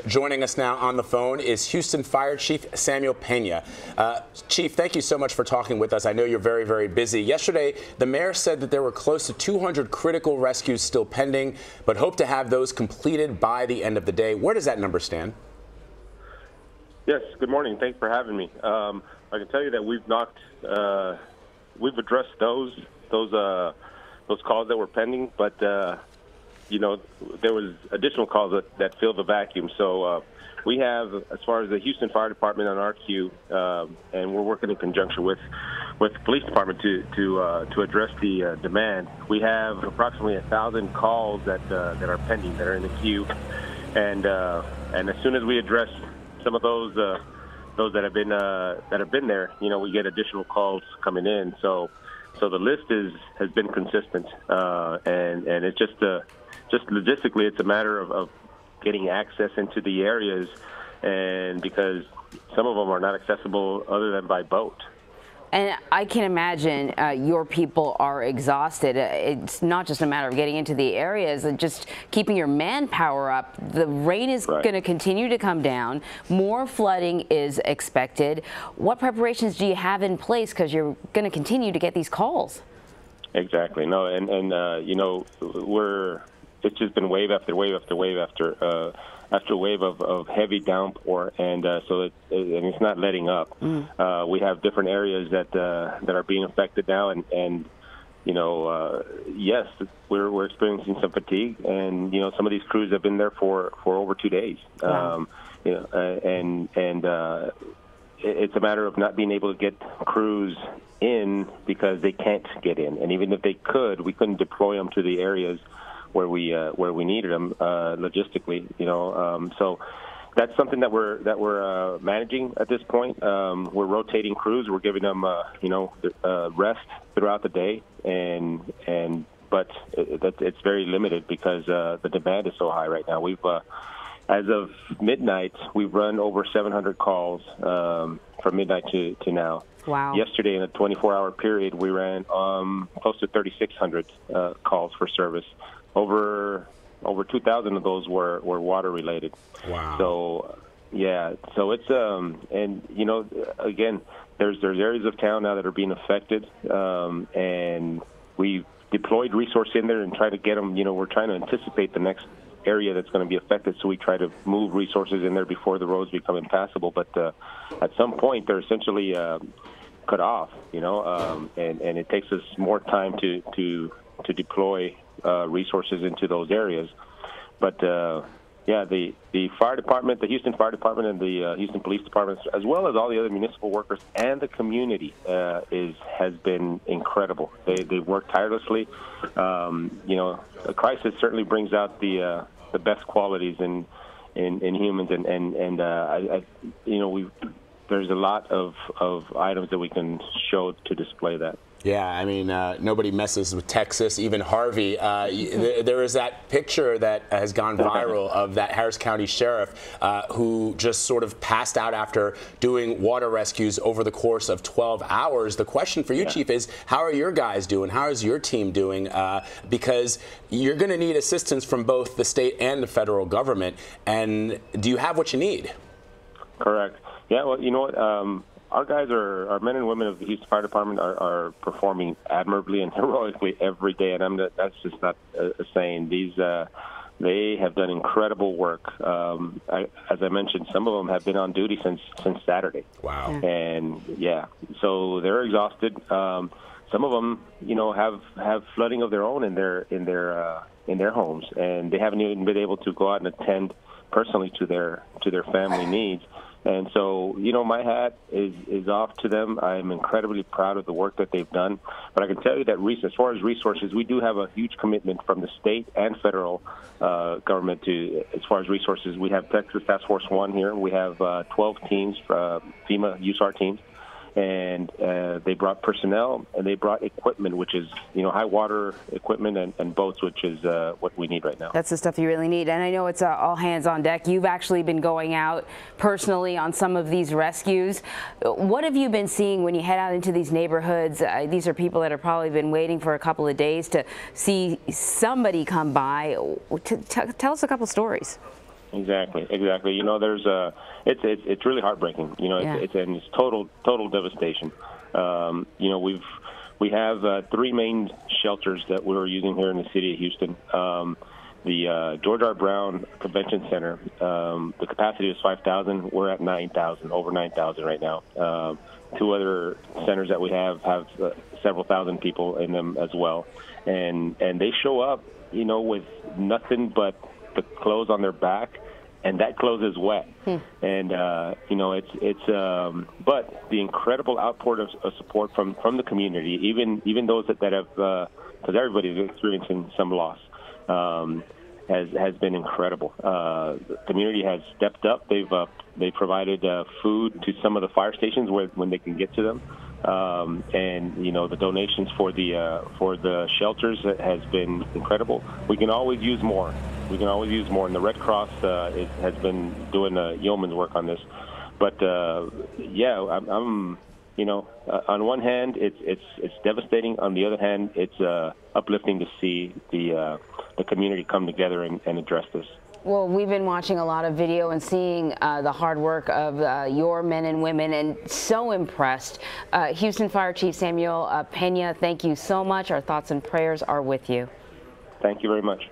Joining us now on the phone is Houston Fire Chief Samuel Peña. Chief, thank you so much for talking with us. I know you're very, very busy. Yesterday, the mayor said that there were close to 200 critical rescues still pending, but hope to have those completed by the end of the day. Where does that number stand? Yes, good morning. Thanks for having me. I can tell you that we've addressed those calls that were pending, but you know, there was additional calls that filled the vacuum. So we have, as far as the Houston Fire Department on our queue, and we're working in conjunction with the police department to address the demand. We have approximately 1,000 calls that are pending, that are in the queue, and as soon as we address some of those that have been there, you know, we get additional calls coming in. So the list has been consistent, and it's just logistically, it's a matter of getting access into the areas, and because some of them are not accessible other than by boat. And I can imagine your people are exhausted. It's not just a matter of getting into the areas and just keeping your manpower up. The rain is going to continue to come down. More flooding is expected. What preparations do you have in place? Because you're going to continue to get these calls. Exactly. No, and you know, it's just been wave after wave after wave after wave of heavy downpour, and so it's not letting up. We have different areas that are being affected now, and you know, yes, we're experiencing some fatigue, and you know, some of these crews have been there for over 2 days. Wow. You know, and it's a matter of not being able to get crews in because they can't get in, and even if they could, we couldn't deploy them to the areas where we needed them logistically, you know. So that's something that we're managing at this point. We're rotating crews. We're giving them you know, rest throughout the day, but it's very limited because the demand is so high right now. We've as of midnight, we've run over 700 calls from midnight to now. Wow. Yesterday, in a 24-hour period, we ran close to 3,600 calls for service. Over 2,000 of those were water related. Wow. So yeah, so it's and you know, again, there's areas of town now that are being affected, and we deployed resource in there and try to get them. You know, we're trying to anticipate the next area that's going to be affected, so we try to move resources in there before the roads become impassable. But at some point, they're essentially cut off. You know, and it takes us more time to deploy resources into those areas. But yeah, the fire department, the Houston Fire Department, and the Houston Police Department, as well as all the other municipal workers and the community, has been incredible. They work tirelessly. You know, a crisis certainly brings out the best qualities in humans, and you know, there's a lot of items that we can show to display that. Yeah, I mean, nobody messes with Texas, even Harvey. There is that picture that has gone viral of that Harris County sheriff who just sort of passed out after doing water rescues over the course of 12 hours. The question for you, Chief, is how are your guys doing? How is your team doing? Because you're going to need assistance from both the state and the federal government. And do you have what you need? Correct. Yeah, well, you know what? Our guys our men and women of the Houston Fire Department are performing admirably and heroically every day, and that's just not a saying. They have done incredible work. As I mentioned, some of them have been on duty since Saturday. Wow. And yeah, so they're exhausted. Some of them, you know, have flooding of their own in their homes, and they haven't even been able to go out and attend personally to their family needs. And so, you know, my hat is off to them. I'm incredibly proud of the work that they've done. But I can tell you that as far as resources, we do have a huge commitment from the state and federal government as far as resources. We have Texas Task Force 1 here. We have 12 teams, FEMA USAR teams. And they brought personnel, and they brought equipment, which is, you know, high water equipment and boats, which is what we need right now. That's the stuff you really need. And I know it's all hands on deck. You've actually been going out personally on some of these rescues. What have you been seeing when you head out into these neighborhoods? These are people that have probably been waiting for a couple of days to see somebody come by. Tell us a couple stories. Exactly. You know, it's really heartbreaking. You know, it's total devastation. You know, we have 3 main shelters that we're using here in the city of Houston. The George R. Brown Convention Center, the capacity is 5,000. We're at 9,000, over 9,000 right now. 2 other centers that we have several thousand people in them as well, and they show up, you know, with nothing but the clothes on their back, and that clothes is wet. And you know, but the incredible outpour of support from the community, even those that have, because everybody's experiencing some loss, has been incredible. The community has stepped up. They've provided food to some of the fire stations when they can get to them, and you know, the donations for the shelters has been incredible. We can always use more. And the Red Cross has been doing yeoman's work on this. But yeah, I'm you know, on one hand, it's devastating. On the other hand, it's uplifting to see the community come together and address this. Well, we've been watching a lot of video and seeing the hard work of your men and women, and so impressed. Houston Fire Chief Samuel Peña, thank you so much. Our thoughts and prayers are with you. Thank you very much.